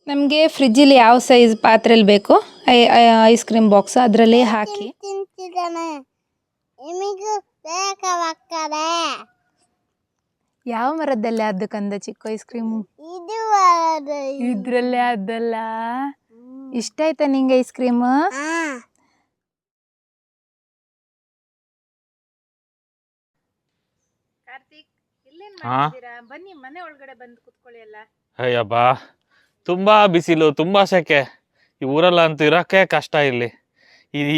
ನಮಗೆ ಫ್ರಿಜ್ಜಲ್ಲಿ ಯಾವ ಸೈಜ್ ಪಾತ್ರೆಯಲ್ಲಿ ಬೇಕೋ ಐಸ್ ಕ್ರೀಮ್ ಬಾಕ್ಸ್ ಅದರಲ್ಲಿ ಹಾಕಿ ಯಾವ ಮರದಲ್ಲೇ ಅದ್ದು ಕಂದ ಚಿಕ್ಕ ಐಸ್ ಕ್ರೀಮು ಇದ್ರಲ್ಲೇ ಅದ್ದಲ್ಲ. ಇಷ್ಟ ಆಯ್ತಾ ನಿಂಗೆ ಐಸ್ ಕ್ರೀಮ್? ಕಾರ್ತಿಕ್ ಇಲ್ಲೇನ್ ಮಾಡ್ತಿದ್ದೀರಾ? ಬನ್ನಿ ಮನೆ ಒಳಗಡೆ ಬಂದು ಕುತ್ಕೊಳ್ಳಿ ಎಲ್ಲ. ಅಯ್ಯಬ್ಬಾ ತುಂಬಾ ಬಿಸಿಲು, ತುಂಬಾ ಸೆಕೆ. ಈ ಊರಲ್ಲಂತೂ ಇರೋಕ್ಕೆ ಕಷ್ಟ ಇಲ್ಲಿ.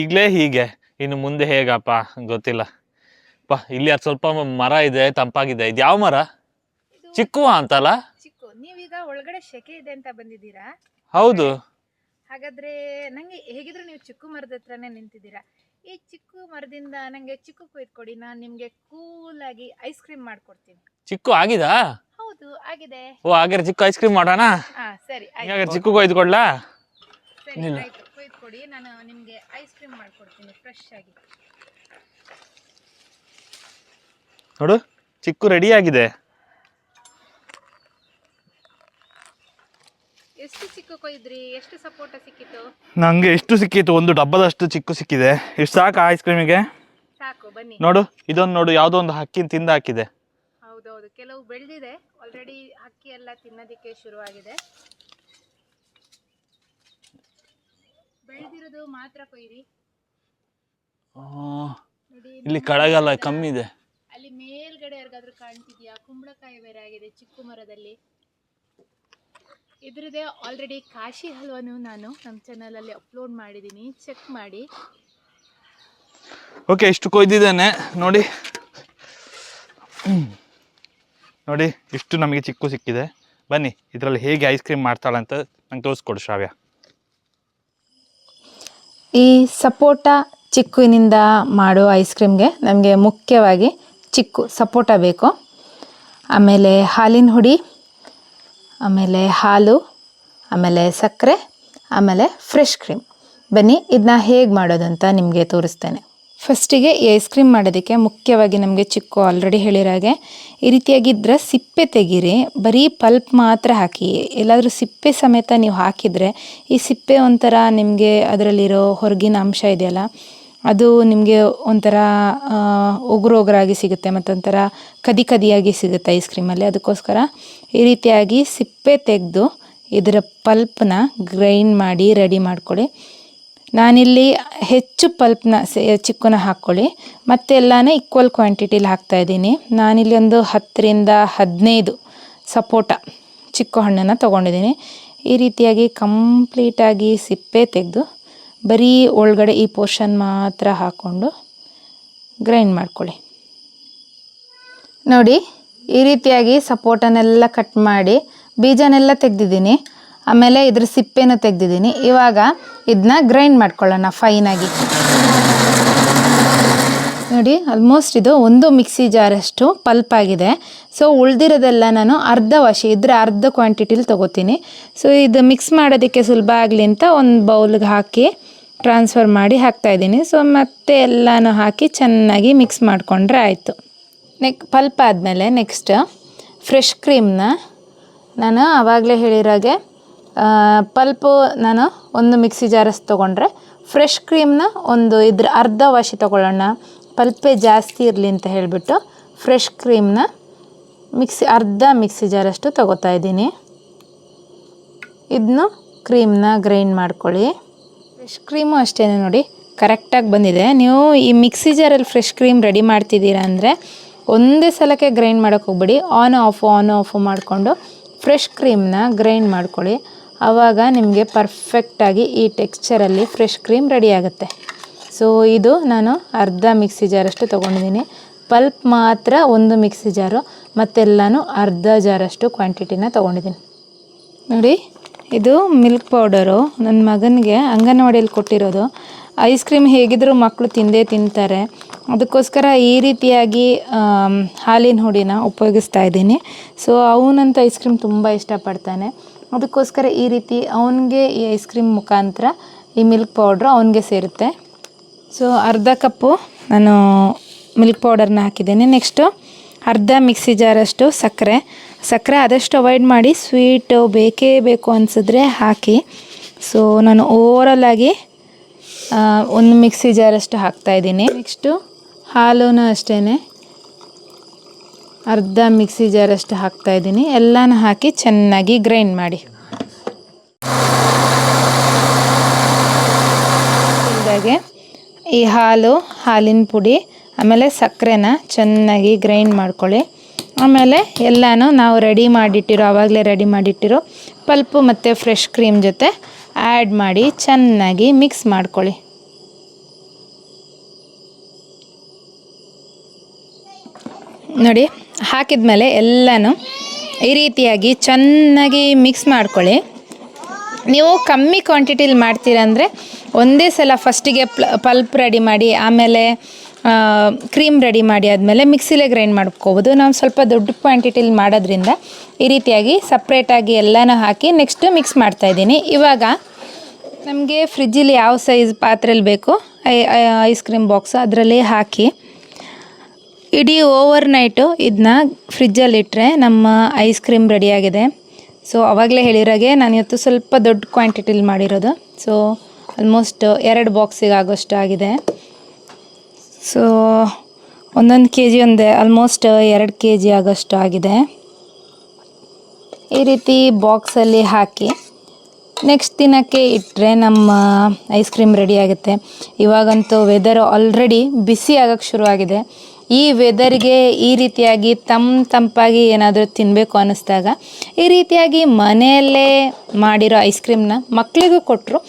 ಈಗಲೇ ಹೀಗೆ, ಇನ್ನು ಮುಂದೆ ಹೇಗಪ್ಪ ಗೊತ್ತಿಲ್ಲ. ಇಲ್ಲಿ ಅದು ಸ್ವಲ್ಪ ಮರ ಇದೆ, ತಂಪಾಗಿದೆ. ಇದು ಯಾವ ಮರ? ಚಿಕ್ಕುವ ಅಂತಲ್ಲ? ಚಿಕ್ಕು. ನೀವೀಗ ಒಳಗಡೆ ಸೆಕೆ ಇದೆ ಅಂತ ಬಂದಿದ್ದೀರಾ? ಹೌದು. ಹಾಗಾದ್ರೆ ನಂಗೆ ಹೇಗಿದ್ರು ನೀವು ಚಿಕ್ಕು ಮರದ ಹತ್ರನೇ ನಿಂತಿದ್ದೀರಾ. ಈ ಚಿಕ್ಕು ಮರದಿಂದ ನಂಗೆ ಚಿಕ್ಕು ಕೊಯ್ದುಕೊಡಿ, ನಾನು ನಿಮ್ಗೆ ಕೂಲ್ ಆಗಿ ಐಸ್ ಕ್ರೀಮ್ ಮಾಡ್ಕೊಡ್ತೀನಿ. ಚಿಕ್ಕು ಆಗಿದಾ? ಹೌದು ಆಗಿದೆ. ಓ ಹಾಗಾದ್ರೆ ಚಿಕ್ಕು ಐಸ್ ಕ್ರೀಮ್ ಮಾಡೋಣ. ಸರಿ ಹಾಗಾದ್ರೆ ಚಿಕ್ಕು ಕೊಯ್ದುಕೊಡ್ಲಾ? ಸರಿ ಆಯ್ತು, ಕೊಯ್ದುಕೊಡಿ, ನಾನು ನಿಮ್ಗೆ ಐಸ್ ಕ್ರೀಮ್ ಮಾಡ್ಕೊಡ್ತೀನಿ ಫ್ರೆಶ್ ಆಗಿ. ನೋಡು ಚಿಕ್ಕು ರೆಡಿ ಆಗಿದೆ. ಎಷ್ಟು ಚಿಕ್ಕು ಕೊಯ್ದ್ರಿ? ಎಷ್ಟು ಸಪೋಟ ಸಿಕ್ಕಿತು? ನಂಗೆ ಎಷ್ಟು ಸಿಕ್ಕಿತ್ತು? ಒಂದು ಡಬ್ಬದಷ್ಟು ಚಿಕ್ಕು ಸಿಕ್ಕಿದೆ. ಎಷ್ಟು ಸಾಕು ಐಸ್ ಕ್ರೀಮಿಗೆ? ಸಾಕು, ಬನ್ನಿ. ನೋಡು ಇದೊಂದು, ನೋಡು ಯಾವುದೋ ಒಂದು ಹಕ್ಕಿನ ತಿಂದ ಹಾಕಿದೆ. ಹೌದೌದು, ಕೆಲವು ಬೆಳೆದಿದೆ ಆಲ್ರೆಡಿ. ಹಕ್ಕಿ ಎಲ್ಲ ತಿನ್ನೋದಕ್ಕೆ ಶುರುವಾಗಿದೆ. ಬೆಳೆದಿರೋದು ಮಾತ್ರ ಕೊಯ್ರಿ. ಇಲ್ಲಿ ಕಳಗಲ್ಲ, ಕಮ್ಮಿ ಇದೆ. ಅಲ್ಲಿ ಮೇಲ್ಗಡೆ ಯಾರಿಗಾದ್ರೂ ಕಾಣ್ತಿದ್ಯಾ? ಕುಂಬಳಕಾಯಿ ಬೇರೆ ಆಗಿದೆ ಚಿಕ್ಕು ಮರದಲ್ಲಿ. ಇದ್ರದ್ದೇ ಆಲ್ರೆಡಿ ಕಾಶಿ ಹಲ್ವಾನು ನಾನು ನಮ್ಮ ಚಾನಲಲ್ಲಿ ಅಪ್ಲೋಡ್ ಮಾಡಿದ್ದೀನಿ, ಚೆಕ್ ಮಾಡಿ. ಓಕೆ, ಇಷ್ಟು ಕೊಯ್ದಿದ್ದೇನೆ ನೋಡಿ. ನೋಡಿ ಇಷ್ಟು ನಮಗೆ ಚಿಕ್ಕು ಸಿಕ್ಕಿದೆ. ಬನ್ನಿ ಇದರಲ್ಲಿ ಹೇಗೆ ಐಸ್ ಕ್ರೀಮ್ ಮಾಡ್ತಾಳೆ ಅಂತ ನಂಗೆ ತೋರಿಸ್ಕೊಡು ಶ್ರಾವ್ಯ. ಈ ಸಪೋಟ ಚಿಕ್ಕುವಿನಿಂದ ಮಾಡೋ ಐಸ್ ಕ್ರೀಮ್ಗೆ ನಮಗೆ ಮುಖ್ಯವಾಗಿ ಚಿಕ್ಕು ಸಪೋಟ ಬೇಕು. ಆಮೇಲೆ ಹಾಲಿನ ಹುಡಿ, ಆಮೇಲೆ ಹಾಲು, ಆಮೇಲೆ ಸಕ್ಕರೆ, ಆಮೇಲೆ ಫ್ರೆಶ್ ಕ್ರೀಮ್. ಬನ್ನಿ ಇದನ್ನ ಹೇಗೆ ಮಾಡೋದಂತ ನಿಮಗೆ ತೋರಿಸ್ತೇನೆ. ಫಸ್ಟಿಗೆ ಈ ಐಸ್ ಕ್ರೀಮ್ ಮಾಡೋದಕ್ಕೆ ಮುಖ್ಯವಾಗಿ ನಮಗೆ ಚಿಕ್ಕು ಆಲ್ರೆಡಿ ಹೇಳಿರಾಗೆ ಈ ರೀತಿಯಾಗಿದ್ದರೆ ಸಿಪ್ಪೆ ತೆಗೀರಿ. ಬರೀ ಪಲ್ಪ್ ಮಾತ್ರ ಹಾಕಿ. ಎಲ್ಲಾದರೂ ಸಿಪ್ಪೆ ಸಮೇತ ನೀವು ಹಾಕಿದರೆ ಈ ಸಿಪ್ಪೆ ಒಂಥರ ನಿಮಗೆ ಅದರಲ್ಲಿರೋ ಹೊರಗಿನ ಅಂಶ ಇದೆಯಲ್ಲ, ಅದು ನಿಮಗೆ ಒಂಥರ ಉಗುರಾಗಿ ಸಿಗುತ್ತೆ, ಮತ್ತೊಂಥರ ಕದಿಯಾಗಿ ಸಿಗುತ್ತೆ ಐಸ್ ಕ್ರೀಮಲ್ಲಿ. ಅದಕ್ಕೋಸ್ಕರ ಈ ರೀತಿಯಾಗಿ ಸಿಪ್ಪೆ ತೆಗೆದು ಇದರ ಪಲ್ಪ್ನ ಗ್ರೈಂಡ್ ಮಾಡಿ ರೆಡಿ ಮಾಡ್ಕೊಳ್ಳಿ. ನಾನಿಲ್ಲಿ ಹೆಚ್ಚು ಪಲ್ಪ್ನ ಚಿಕ್ಕುನ ಹಾಕ್ಕೊಳ್ಳಿ, ಮತ್ತೆಲ್ಲನೇ ಈಕ್ವಲ್ ಕ್ವಾಂಟಿಟಿಲಿ ಹಾಕ್ತಾಯಿದ್ದೀನಿ. ನಾನಿಲ್ಲಿ ಒಂದು 10ರಿಂದ 15 ಸಪೋಟ ಚಿಕ್ಕು ಹಣ್ಣನ್ನು ತೊಗೊಂಡಿದ್ದೀನಿ. ಈ ರೀತಿಯಾಗಿ ಕಂಪ್ಲೀಟಾಗಿ ಸಿಪ್ಪೆ ತೆಗೆದು ಬರೀ ಒಳಗಡೆ ಈ ಪೋರ್ಷನ್ ಮಾತ್ರ ಹಾಕ್ಕೊಂಡು ಗ್ರೈಂಡ್ ಮಾಡ್ಕೊಳ್ಳಿ. ನೋಡಿ ಈ ರೀತಿಯಾಗಿ ಸಪೋಟನೆಲ್ಲ ಕಟ್ ಮಾಡಿ ಬೀಜನೆಲ್ಲ ತೆಗೆದಿದ್ದೀನಿ. ಆಮೇಲೆ ಇದ್ರ ಸಿಪ್ಪೆನೂ ತೆಗೆದಿದ್ದೀನಿ. ಇವಾಗ ಇದನ್ನ ಗ್ರೈಂಡ್ ಮಾಡ್ಕೊಳ್ಳೋಣ ಫೈನಾಗಿ. ನೋಡಿ ಆಲ್ಮೋಸ್ಟ್ ಇದು ಒಂದು ಮಿಕ್ಸಿ ಜಾರಷ್ಟು ಪಲ್ಪ್ ಆಗಿದೆ. ಸೊ ಉಳಿದಿರೋದೆಲ್ಲ ನಾನು ಅರ್ಧ ವಾಶಿ ಇದ್ರೆ ಅರ್ಧ ಕ್ವಾಂಟಿಟಿಲಿ ತೊಗೋತೀನಿ. ಸೊ ಇದು ಮಿಕ್ಸ್ ಮಾಡೋದಕ್ಕೆ ಸುಲಭ ಆಗಲಿ ಅಂತ ಒಂದು ಬೌಲ್ಗೆ ಹಾಕಿ ಟ್ರಾನ್ಸ್ಫರ್ ಮಾಡಿ ಹಾಕ್ತಾಯಿದ್ದೀನಿ. ಸೊ ಮತ್ತೆ ಎಲ್ಲನೂ ಹಾಕಿ ಚೆನ್ನಾಗಿ ಮಿಕ್ಸ್ ಮಾಡಿಕೊಂಡ್ರೆ ಆಯಿತು. ಪಲ್ಪ್ ಆದಮೇಲೆ ನೆಕ್ಸ್ಟ್ ಫ್ರೆಶ್ ಕ್ರೀಮ್ನ ನಾನು ಆವಾಗಲೇ ಹೇಳಿರೋಗೆ ಪಲ್ಪು ನಾನು ಒಂದು ಮಿಕ್ಸಿ ಜಾರಷ್ಟು ತೊಗೊಂಡ್ರೆ ಫ್ರೆಶ್ ಕ್ರೀಮ್ನ ಒಂದು ಇದ್ರ ಅರ್ಧ ವಾಶಿ ತೊಗೊಳ್ಳೋಣ. ಪಲ್ಪೇ ಜಾಸ್ತಿ ಇರಲಿ ಅಂತ ಹೇಳಿಬಿಟ್ಟು ಫ್ರೆಶ್ ಕ್ರೀಮ್ನ ಅರ್ಧ ಮಿಕ್ಸಿ ಜಾರಷ್ಟು ತೊಗೋತಾ ಇದ್ದೀನಿ. ಇದನ್ನು ಕ್ರೀಮ್ನ ಗ್ರೈಂಡ್ ಮಾಡ್ಕೊಳ್ಳಿ. ಫ್ರೆಶ್ ಕ್ರೀಮು ಅಷ್ಟೇ ನೋಡಿ ಕರೆಕ್ಟಾಗಿ ಬಂದಿದೆ. ನೀವು ಈ ಮಿಕ್ಸಿ ಜಾರಲ್ಲಿ ಫ್ರೆಶ್ ಕ್ರೀಮ್ ರೆಡಿ ಮಾಡ್ತಿದ್ದೀರಾ ಅಂದರೆ ಒಂದೇ ಸಲಕ್ಕೆ ಗ್ರೈಂಡ್ ಮಾಡೋಕ್ಕೆ ಹೋಗ್ಬೇಡಿ. ಆನ್ ಆಫು ಮಾಡಿಕೊಂಡು ಫ್ರೆಶ್ ಕ್ರೀಮ್ನ ಗ್ರೈಂಡ್ ಮಾಡ್ಕೊಳ್ಳಿ. ಆವಾಗ ನಿಮಗೆ ಪರ್ಫೆಕ್ಟಾಗಿ ಈ ಟೆಕ್ಸ್ಚರಲ್ಲಿ ಫ್ರೆಶ್ ಕ್ರೀಮ್ ರೆಡಿ ಆಗುತ್ತೆ. ಸೊ ಇದು ನಾನು ಅರ್ಧ ಮಿಕ್ಸಿ ಜಾರಷ್ಟು ತೊಗೊಂಡಿದ್ದೀನಿ. ಪಲ್ಪ್ ಮಾತ್ರ ಒಂದು ಮಿಕ್ಸಿ ಜಾರು, ಮತ್ತೆಲ್ಲನೂ ಅರ್ಧ ಜಾರಷ್ಟು ಕ್ವಾಂಟಿಟಿನ ತೊಗೊಂಡಿದ್ದೀನಿ. ನೋಡಿ ಇದು ಮಿಲ್ಕ್ ಪೌಡರು ನನ್ನ ಮಗನಿಗೆ ಅಂಗನವಾಡಿಯಲ್ಲಿ ಕೊಟ್ಟಿರೋದು. ಐಸ್ ಕ್ರೀಮ್ ಹೇಗಿದ್ದರೂ ಮಕ್ಕಳು ತಿಂದೇ ತಿಂತಾರೆ, ಅದಕ್ಕೋಸ್ಕರ ಈ ರೀತಿಯಾಗಿ ಹಾಲಿನ ಹುಡಿನ ಉಪಯೋಗಿಸ್ತಾ ಇದ್ದೀನಿ. ಸೊ ಅವನಂತೂ ಐಸ್ ಕ್ರೀಮ್ ತುಂಬ ಇಷ್ಟಪಡ್ತಾನೆ. ಅದಕ್ಕೋಸ್ಕರ ಈ ರೀತಿ ಅವನಿಗೆ ಈ ಐಸ್ ಕ್ರೀಮ್ ಮುಖಾಂತರ ಈ ಮಿಲ್ಕ್ ಪೌಡ್ರು ಅವನಿಗೆ ಸೇರುತ್ತೆ. ಸೊ ಅರ್ಧ ಕಪ್ಪು ನಾನು ಮಿಲ್ಕ್ ಪೌಡರ್ನ ಹಾಕಿದ್ದೇನೆ. ನೆಕ್ಸ್ಟು ಅರ್ಧ ಮಿಕ್ಸಿ ಜಾರಷ್ಟು ಸಕ್ಕರೆ ಆದಷ್ಟು ಅವಾಯ್ಡ್ ಮಾಡಿ, ಸ್ವೀಟು ಬೇಕೇ ಬೇಕು ಅನಿಸಿದ್ರೆ ಹಾಕಿ. ಸೊ ನಾನು ಓವರಲ್ಲಾಗಿ ಒಂದು ಮಿಕ್ಸಿ ಜಾರಷ್ಟು ಹಾಕ್ತಾಯಿದ್ದೀನಿ. ನೆಕ್ಸ್ಟು ಹಾಲೂ ಅಷ್ಟೇ ಅರ್ಧ ಮಿಕ್ಸಿ ಜಾರಷ್ಟು ಹಾಕ್ತಾಯಿದ್ದೀನಿ. ಎಲ್ಲನೂ ಹಾಕಿ ಚೆನ್ನಾಗಿ ಗ್ರೈಂಡ್ ಮಾಡಿ. ಇದಾಗೆ ಈ ಹಾಲಿನ ಪುಡಿ ಆಮೇಲೆ ಸಕ್ಕರೆನ ಚೆನ್ನಾಗಿ ಗ್ರೈಂಡ್ ಮಾಡ್ಕೊಳ್ಳಿ. ಆಮೇಲೆ ಎಲ್ಲನೂ ನಾವು ಆವಾಗಲೇ ರೆಡಿ ಮಾಡಿಟ್ಟಿರೋ ಪಲ್ಪು ಮತ್ತು ಫ್ರೆಶ್ ಕ್ರೀಮ್ ಜೊತೆ ಆ್ಯಡ್ ಮಾಡಿ ಚೆನ್ನಾಗಿ ಮಿಕ್ಸ್ ಮಾಡ್ಕೊಳ್ಳಿ. ನೋಡಿ, ಹಾಕಿದ್ಮೇಲೆ ಎಲ್ಲನೂ ಈ ರೀತಿಯಾಗಿ ಚೆನ್ನಾಗಿ ಮಿಕ್ಸ್ ಮಾಡ್ಕೊಳ್ಳಿ. ನೀವು ಕಮ್ಮಿ ಕ್ವಾಂಟಿಟಿಲಿ ಮಾಡ್ತೀರಂದರೆ ಒಂದೇ ಸಲ ಫಸ್ಟಿಗೆ ಪಲ್ಪ್ ರೆಡಿ ಮಾಡಿ ಆಮೇಲೆ ಕ್ರೀಮ್ ರೆಡಿ ಮಾಡಿ ಆದಮೇಲೆ ಮಿಕ್ಸಿಲೇ ಗ್ರೈಂಡ್ ಮಾಡ್ಕೋಬೋದು. ನಾವು ಸ್ವಲ್ಪ ದೊಡ್ಡ ಕ್ವಾಂಟಿಟಿಲಿ ಮಾಡೋದ್ರಿಂದ ಈ ರೀತಿಯಾಗಿ ಸಪ್ರೇಟಾಗಿ ಎಲ್ಲನೂ ಹಾಕಿ ನೆಕ್ಸ್ಟು ಮಿಕ್ಸ್ ಮಾಡ್ತಾಯಿದ್ದೀನಿ. ಇವಾಗ ನಮಗೆ ಫ್ರಿಜ್ಜಲ್ಲಿ ಯಾವ ಸೈಜ್ ಪಾತ್ರೆಯಲ್ಲಿ ಬೇಕು ಐಸ್ ಕ್ರೀಮ್ ಬಾಕ್ಸು ಅದರಲ್ಲಿ ಹಾಕಿ ಇಡೀ ಓವರ್ನೈಟು ಇದನ್ನ ಫ್ರಿಜ್ಜಲ್ಲಿಟ್ಟರೆ ನಮ್ಮ ಐಸ್ ಕ್ರೀಮ್ ರೆಡಿಯಾಗಿದೆ. ಸೊ ಆವಾಗಲೇ ಹೇಳಿರೋಗೆ ನಾನು ಇವತ್ತು ಸ್ವಲ್ಪ ದೊಡ್ಡ ಕ್ವಾಂಟಿಟಿಲಿ ಮಾಡಿರೋದು. ಸೊ ಆಲ್ಮೋಸ್ಟ್ 2 ಬಾಕ್ಸಿಗೆ ಆಗೋಷ್ಟು ಆಗಿದೆ. ಸೊ 1 kg ಆಲ್ಮೋಸ್ಟ್ 2 kg ಆಗೋಷ್ಟು ಆಗಿದೆ. ಈ ರೀತಿ ಬಾಕ್ಸಲ್ಲಿ ಹಾಕಿ ನೆಕ್ಸ್ಟ್ ದಿನಕ್ಕೆ ಇಟ್ಟರೆ ನಮ್ಮ ಐಸ್ ಕ್ರೀಮ್ ರೆಡಿ ಆಗುತ್ತೆ. ಇವಾಗಂತೂ ವೆದರ್ ಆಲ್ರೆಡಿ ಬಿಸಿ ಆಗೋಕ್ಕೆ ಶುರುವಾಗಿದೆ. ಈ ವೆದರ್ಗೆ ಈ ರೀತಿಯಾಗಿ ತಂಪಾಗಿ ಏನಾದರೂ ತಿನ್ನಬೇಕು ಅನ್ನಿಸ್ದಾಗ ಈ ರೀತಿಯಾಗಿ ಮನೆಯಲ್ಲೇ ಮಾಡಿರೋ ಐಸ್ ಕ್ರೀಮ್ನ ಮಕ್ಕಳಿಗೂ ಕೊಟ್ಟರು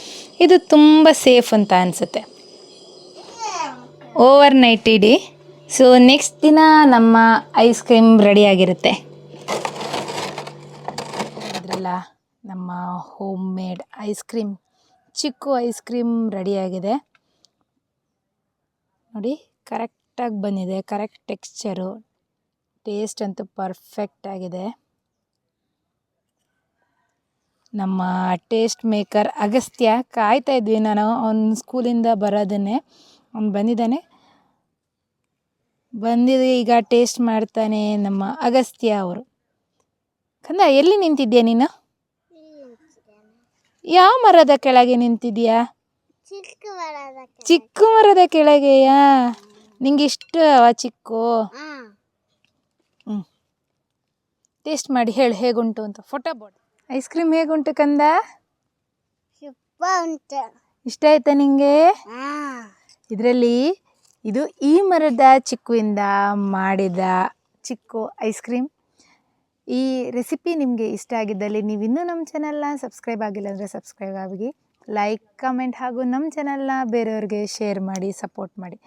ಇದು ತುಂಬ ಸೇಫ್ ಅಂತ ಅನಿಸುತ್ತೆ. ಓವರ್ನೈಟ್ ಇಡಿ. ಸೊ ನೆಕ್ಸ್ಟ್ ದಿನ ನಮ್ಮ ಐಸ್ ಕ್ರೀಮ್ ರೆಡಿಯಾಗಿರುತ್ತೆ. ಇದ್ರಲ್ಲ ನಮ್ಮ ಹೋಮ್ ಮೇಡ್ ಐಸ್ ಕ್ರೀಮ್, ಚಿಕ್ಕು ಐಸ್ ಕ್ರೀಮ್ ರೆಡಿಯಾಗಿದೆ ನೋಡಿ. ಕರೆಕ್ಟಾಗಿ ಬಂದಿದೆ, ಕರೆಕ್ಟ್ ಟೆಕ್ಸ್ಚರು, ಟೇಸ್ಟ್ ಅಂತೂ ಪರ್ಫೆಕ್ಟ್ ಆಗಿದೆ. ನಮ್ಮ ಟೇಸ್ಟ್ ಮೇಕರ್ ಅಗಸ್ತ್ಯ ಕಾಯ್ತಾ ಇದ್ವಿ ನಾನು ಅವ್ನು ಸ್ಕೂಲಿಂದ ಬರೋದನ್ನೇ. ಅವ್ನು ಬಂದಿದೆ ಈಗ ಟೇಸ್ಟ್ ಮಾಡ್ತಾನೆ ನಮ್ಮ ಅಗಸ್ತ್ಯ ಅವರು. ಕಂದ ಎಲ್ಲಿ ನಿಂತಿದ್ಯಾ ನೀನು? ಯಾವ ಮರದ ಕೆಳಗೆ ನಿಂತಿದ್ಯಾ? ಚಿಕ್ಕು ಮರದ ಕೆಳಗೆಯಾ? ನಿಂಗೆ ಇಷ್ಟವ ಚಿಕ್ಕು? ಟೇಸ್ಟ್ ಮಾಡಿ ಹೇಳು ಹೇಗುಂಟು ಅಂತ. ಫೋಟೋ ಬೋರ್ಡ್ ಐಸ್ ಕ್ರೀಮ್ ಹೇಗುಂಟು ಕಂದ? ಇಷ್ಟ ಆಯ್ತಾ ನಿಂಗೆ? ಇದರಲ್ಲಿ ಈ ಮರದ ಚಿಕ್ಕುವಿಂದ ಮಾಡಿದ ಚಿಕ್ಕು ಐಸ್ ಕ್ರೀಮ್. ಈ ರೆಸಿಪಿ ನಿಮಗೆ ಇಷ್ಟ ಆಗಿದ್ದಲ್ಲಿ ನೀವಿನ್ನೂ ನಮ್ಮ ಚಾನಲ್ನ ಸಬ್ಸ್ಕ್ರೈಬ್ ಆಗಿಲ್ಲ ಅಂದರೆ ಸಬ್ಸ್ಕ್ರೈಬ್ ಆಗಿ, ಲೈಕ್, ಕಮೆಂಟ್ ಹಾಗೂ ನಮ್ಮ ಚಾನಲ್ನ ಬೇರೆಯವ್ರಿಗೆ ಶೇರ್ ಮಾಡಿ ಸಪೋರ್ಟ್ ಮಾಡಿ.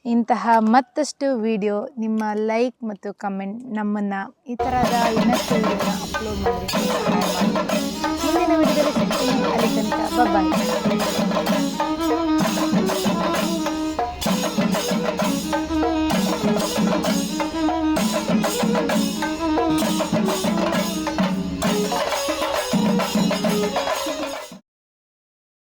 ಇಂತಹ ಮತ್ತಷ್ಟು ವಿಡಿಯೋ ನಿಮ್ಮ ಲೈಕ್ ಮತ್ತು ಕಮೆಂಟ್ ನಮ್ಮನ್ನು ಈ ಥರದ ಇನ್ನಷ್ಟು ವಿಡಿಯೋನ ಅಪ್ಲೋಡ್ ಮಾಡಿ ಮುಂದಿನ ವಿಡಿಯೋದಲ್ಲಿ ಸಿಗ್ತೀನಿ. ಅಲ್ಲಿ ತನಕ ಬಾಯ್.